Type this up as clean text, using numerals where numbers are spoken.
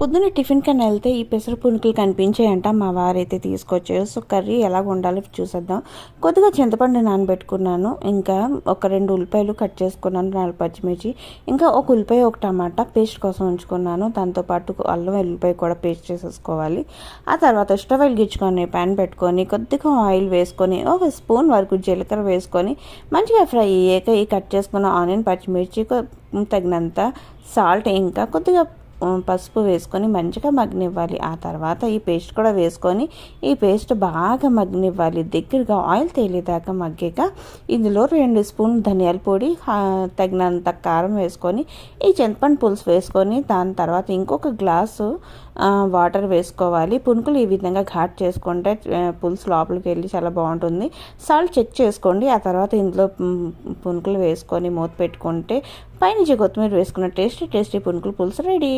పొద్దున్న టిఫిన్‌కని ఎళ్తే ఈ పెసర పునుకులు కనిపించాయంట. మా వారైతే తీసుకొచ్చారు. సో, కర్రీ ఎలాగ వండాలో చూసేద్దాం. కొద్దిగా చింతపండు నానబెట్టుకున్నాను. ఇంకా ఒక 2 ఉల్లిపాయలు కట్ చేసుకున్నాను. 4 పచ్చిమిర్చి, ఇంకా ఒక ఉల్లిపాయ, ఒక టమాటా పేస్ట్ కోసం ఉంచుకున్నాను. దాంతో పాటు అల్లం వెల్లుల్లిపాయ కూడా పేస్ట్ చేసేసుకోవాలి. ఆ తర్వాత స్టవ్ వెలిగించుకొని పాన్ పెట్టుకొని కొద్దిగా ఆయిల్ వేసుకొని ఒక స్పూన్ వరకు జీలకర్ర వేసుకొని మంచిగా ఫ్రై అయ్యాక ఈ కట్ చేసుకున్న ఆనియన్, పచ్చిమిర్చి, తగినంత సాల్ట్, ఇంకా కొద్దిగా పసుపు వేసుకొని మంచిగా మగ్గనివ్వాలి. ఆ తర్వాత ఈ పేస్ట్ కూడా వేసుకొని ఈ పేస్ట్ బాగా మగ్గనివ్వాలి. దగ్గరగా ఆయిల్ తేలేదాకా మగ్గాక ఇందులో 2 స్పూన్ ధనియాల పొడి, తగినంత కారం వేసుకొని ఈ చింతపండు పులుసు వేసుకొని దాని తర్వాత ఇంకొక గ్లాసు వాటర్ వేసుకోవాలి. పునుకులు ఈ విధంగా ఘాట్ చేసుకుంటే పులుసు లోపలికి వెళ్ళి చాలా బాగుంటుంది. సాల్ట్ చెక్ చేసుకోండి. ఆ తర్వాత ఇందులో పునుకులు వేసుకొని మూత పెట్టుకుంటే పైనుంచి కొత్తిమీర వేసుకున్న టేస్టీ పునుకులు పులుసు రెడీ.